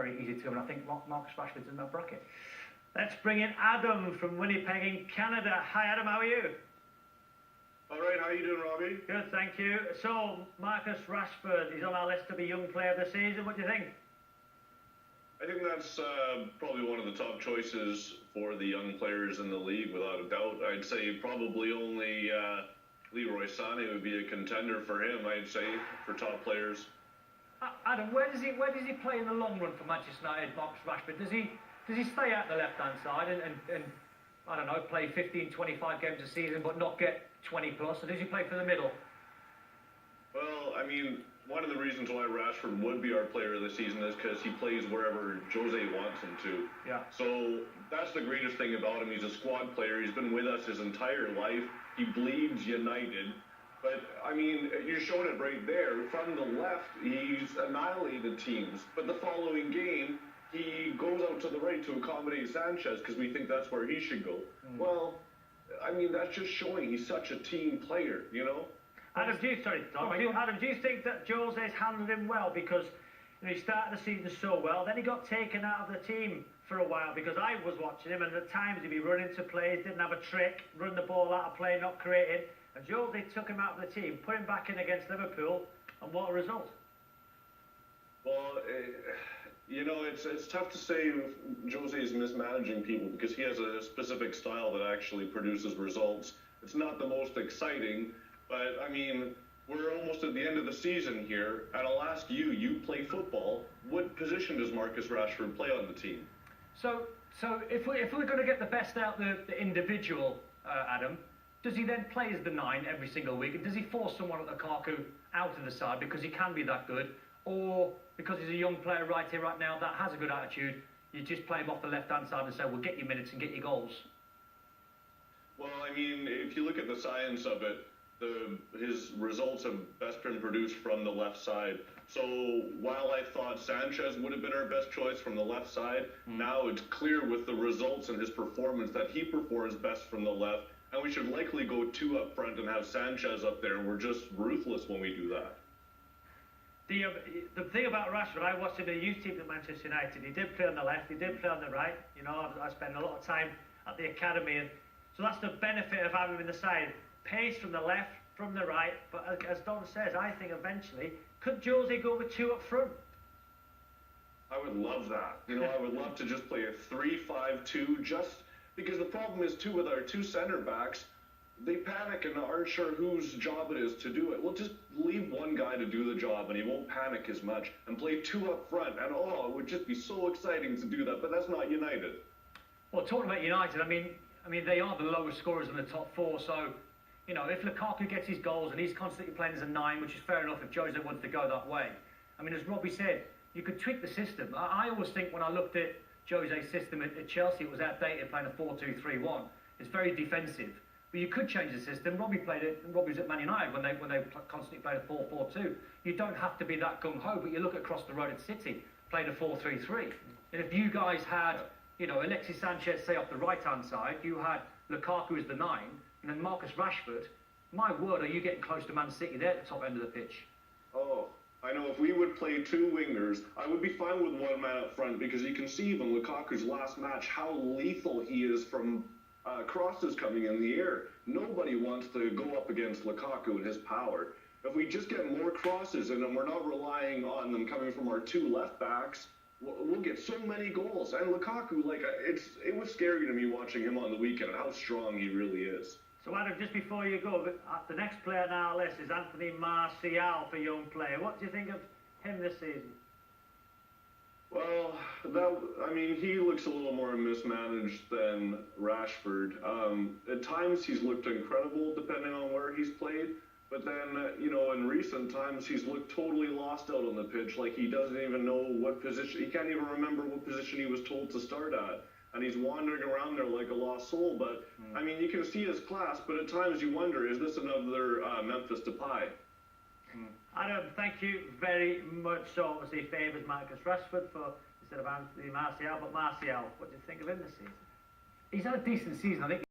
very easy to win. I think Marcus Rashford's in that bracket. Let's bring in Adam from Winnipeg in Canada. Hi Adam, how are you? All right, how are you doing, Robbie? Good, thank you. So, Marcus Rashford, he's on our list to be Young Player of the Season. What do you think? I think that's probably one of the top choices for the young players in the league, without a doubt. I'd say probably only Leroy Sané would be a contender for him, I'd say, for top players. Adam, where does he play in the long run for Manchester United, Marcus Rashford? Does he stay out the left-hand side and I don't know, play 15, 25 games a season but not get 20 plus, or does he play for the middle? Well, I mean, one of the reasons why Rashford would be our player of the season is because he plays wherever Jose wants him to. Yeah. So that's the greatest thing about him. He's a squad player. He's been with us his entire life. He bleeds United. But, I mean, you're showing it right there. From the left, he's annihilated teams. But the following game, he goes out to the right to accommodate Sanchez because we think that's where he should go. Well, I mean, that's just showing he's such a team player, you know? Adam, do you think that Jose's handled him well? Because he started the season so well, then he got taken out of the team for a while because I was watching him, and at times he'd be running into plays, didn't have a trick, run the ball out of play, not creating. And Jose took him out of the team, put him back in against Liverpool, and what a result. Well, you know, it's tough to say Jose is mismanaging people because he has a specific style that actually produces results. It's not the most exciting, but I mean, we're almost at the end of the season here, and I'll ask you, you play football, what position does Marcus Rashford play on the team? So if we're going to get the best out the individual, Adam, does he then play as the 9 every single week? And does he force someone at Lukaku out of the side because he can be that good? Or because he's a young player right here, right now, that has a good attitude, you just play him off the left-hand side and say, well, get your minutes and get your goals? Well, I mean, if you look at the science of it, his results have best been produced from the left side. So while I thought Sanchez would have been our best choice from the left side, now it's clear with the results and his performance that he performs best from the left. And we should likely go 2 up front and have Sanchez up there, and we're just ruthless when we do that. The thing about Rashford, I watched him in the youth team at Manchester United. He did play on the left, he did play on the right. You know, I spent a lot of time at the academy, and so that's the benefit of having him in the side. Pace from the left, from the right, but as Don says, I think eventually, could Jose go with 2 up front? I would love that. You know, I would love to just play a 3-5-2, just because the problem is, too, with our 2 center backs, they panic and aren't sure whose job it is to do it. We'll just leave one guy to do the job, and he won't panic as much, and play 2 up front, and oh, it would just be so exciting to do that, but that's not United. Well, talking about United, I mean, they are the lowest scorers in the top 4, so, you know, if Lukaku gets his goals and he's constantly playing as a 9, which is fair enough if Jose wants to go that way. I mean, as Robbie said, you could tweak the system. I always think when I looked at Jose's system at Chelsea, it was outdated, playing a 4-2-3-1. It's very defensive. But you could change the system. Robbie played it, and Robbie was at Man United when they constantly played a 4-4-2. You don't have to be that gung-ho, but you look across the road at City, played a 4-3-3. And if you guys had, you know, Alexis Sanchez, say, off the right-hand side, you had Lukaku as the 9, and then Marcus Rashford, my word, are you getting close to Man City there at the top end of the pitch? Oh, I know if we would play 2 wingers, I would be fine with 1 man up front, because you can see even Lukaku's last match how lethal he is from crosses coming in the air. Nobody wants to go up against Lukaku and his power. If we just get more crosses in and we're not relying on them coming from our 2 left backs, we'll get so many goals. And Lukaku, like, it was scary to me watching him on the weekend, how strong he really is. So Adam, just before you go, the next player on our list is Anthony Martial for young player. What do you think of him this season? Well, I mean, he looks a little more mismanaged than Rashford. At times he's looked incredible depending on where he's played, but then, you know, in recent times he's looked totally lost out on the pitch, like he doesn't even know what position, he can't even remember what position he was told to start at. And he's wandering around there like a lost soul. But, I mean, you can see his class, but at times you wonder, is this another Memphis Depay? Adam, thank you very much. So, obviously, he favours Marcus Rashford instead of Anthony Martial. But Martial, what do you think of him this season? He's had a decent season. I think